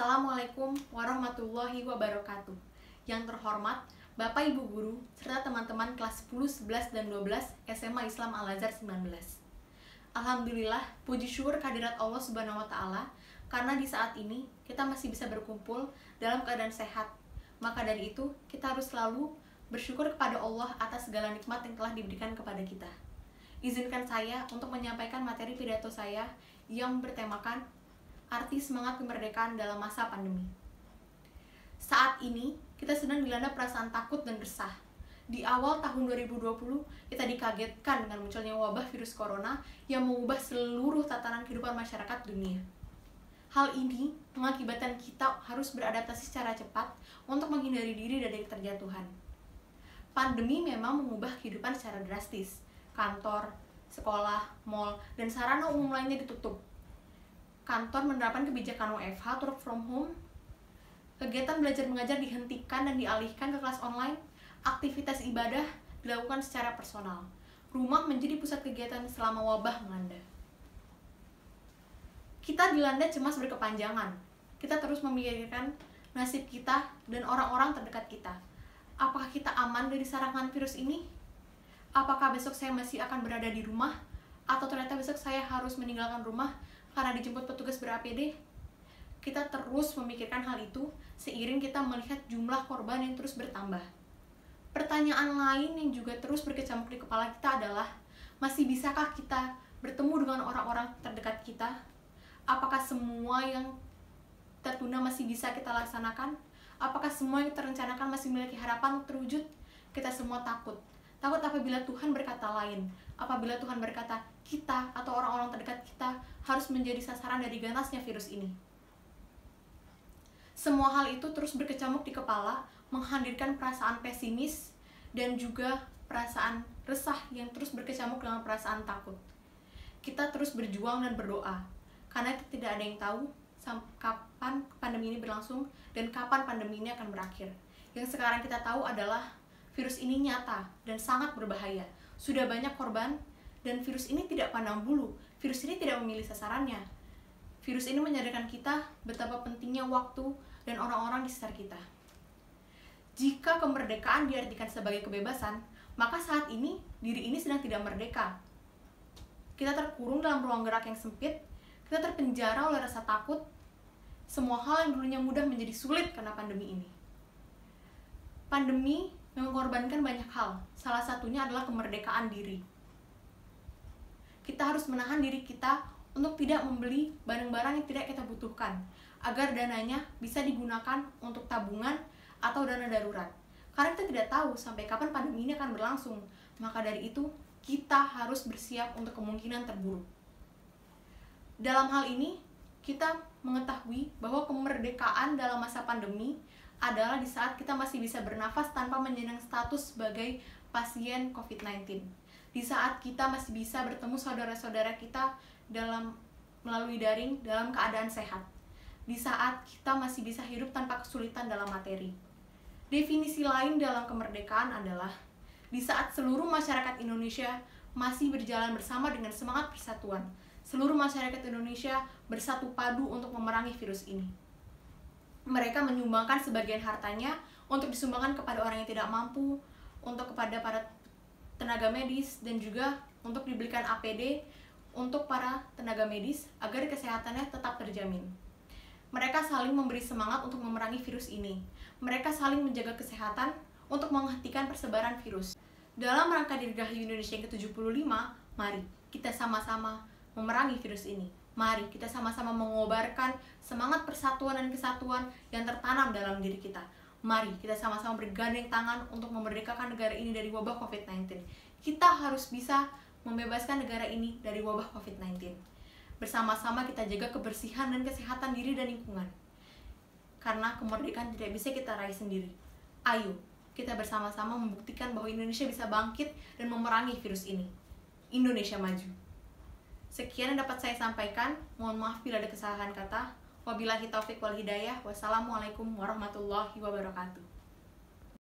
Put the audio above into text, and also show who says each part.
Speaker 1: Assalamualaikum warahmatullahi wabarakatuh. Yang terhormat Bapak Ibu Guru serta teman-teman kelas 10, 11, dan 12 SMA Islam Al-Azhar 19. Alhamdulillah, puji syukur kehadirat Allah Subhanahu wa Ta'ala, karena di saat ini kita masih bisa berkumpul dalam keadaan sehat. Maka dari itu, kita harus selalu bersyukur kepada Allah atas segala nikmat yang telah diberikan kepada kita. Izinkan saya untuk menyampaikan materi pidato saya yang bertemakan arti semangat kemerdekaan dalam masa pandemi. Saat ini, kita sedang dilanda perasaan takut dan resah. Di awal tahun 2020, kita dikagetkan dengan munculnya wabah virus corona yang mengubah seluruh tatanan kehidupan masyarakat dunia. Hal ini mengakibatkan kita harus beradaptasi secara cepat untuk menghindari diri dari keterjatuhan. Pandemi memang mengubah kehidupan secara drastis. Kantor, sekolah, mal, dan sarana umum lainnya ditutup. Kantor menerapkan kebijakan WFH atau work from home. Kegiatan belajar mengajar dihentikan dan dialihkan ke kelas online. Aktivitas ibadah dilakukan secara personal. Rumah menjadi pusat kegiatan selama wabah melanda. Kita dilanda cemas berkepanjangan. Kita terus memikirkan nasib kita dan orang-orang terdekat kita. Apakah kita aman dari serangan virus ini? Apakah besok saya masih akan berada di rumah? Atau ternyata besok saya harus meninggalkan rumah karena dijemput petugas ber-APD? Kita terus memikirkan hal itu seiring kita melihat jumlah korban yang terus bertambah. Pertanyaan lain yang juga terus berkecamuk di kepala kita adalah, masih bisakah kita bertemu dengan orang-orang terdekat kita? Apakah semua yang tertunda masih bisa kita laksanakan? Apakah semua yang terencanakan masih memiliki harapan untuk terwujud? Kita semua takut. Takut apabila Tuhan berkata lain. Apabila Tuhan berkata, kita atau orang-orang terdekat kita harus menjadi sasaran dari ganasnya virus ini. Semua hal itu terus berkecamuk di kepala, menghadirkan perasaan pesimis dan juga perasaan resah yang terus berkecamuk dengan perasaan takut. Kita terus berjuang dan berdoa, karena tidak ada yang tahu kapan pandemi ini berlangsung dan kapan pandemi ini akan berakhir. Yang sekarang kita tahu adalah virus ini nyata dan sangat berbahaya. Sudah banyak korban dan virus ini tidak pandang bulu. Virus ini tidak memilih sasarannya. Virus ini menyadarkan kita betapa pentingnya waktu dan orang-orang di sekitar kita. Jika kemerdekaan diartikan sebagai kebebasan, maka saat ini diri ini sedang tidak merdeka. Kita terkurung dalam ruang gerak yang sempit, kita terpenjara oleh rasa takut. Semua hal yang dulunya mudah menjadi sulit karena pandemi ini. Pandemi mengorbankan banyak hal, salah satunya adalah kemerdekaan diri. Kita harus menahan diri kita untuk tidak membeli barang-barang yang tidak kita butuhkan, agar dananya bisa digunakan untuk tabungan atau dana darurat. Karena kita tidak tahu sampai kapan pandemi ini akan berlangsung, maka dari itu kita harus bersiap untuk kemungkinan terburuk. Dalam hal ini, kita mengetahui bahwa kemerdekaan dalam masa pandemi adalah di saat kita masih bisa bernafas tanpa menyandang status sebagai pasien COVID-19. Di saat kita masih bisa bertemu saudara-saudara kita melalui daring dalam keadaan sehat. Di saat kita masih bisa hidup tanpa kesulitan dalam materi. Definisi lain dalam kemerdekaan adalah di saat seluruh masyarakat Indonesia masih berjalan bersama dengan semangat persatuan. Seluruh masyarakat Indonesia bersatu padu untuk memerangi virus ini. Mereka menyumbangkan sebagian hartanya untuk disumbangkan kepada orang yang tidak mampu, untuk kepada para tenaga medis, dan juga untuk dibelikan APD untuk para tenaga medis agar kesehatannya tetap terjamin. Mereka saling memberi semangat untuk memerangi virus ini. Mereka saling menjaga kesehatan untuk menghentikan persebaran virus. Dalam rangka Dirgahayu Indonesia yang ke-75, mari kita sama-sama memerangi virus ini. Mari kita sama-sama mengobarkan semangat persatuan dan kesatuan yang tertanam dalam diri kita. Mari kita sama-sama bergandeng tangan untuk memerdekakan negara ini dari wabah COVID-19. Kita harus bisa membebaskan negara ini dari wabah COVID-19. Bersama-sama kita jaga kebersihan dan kesehatan diri dan lingkungan. Karena kemerdekaan tidak bisa kita raih sendiri. Ayo, kita bersama-sama membuktikan bahwa Indonesia bisa bangkit dan memerangi virus ini. Indonesia maju. Sekian yang dapat saya sampaikan. Mohon maaf bila ada kesalahan kata. Wabillahi taufiq wal hidayah. Wassalamualaikum warahmatullahi wabarakatuh.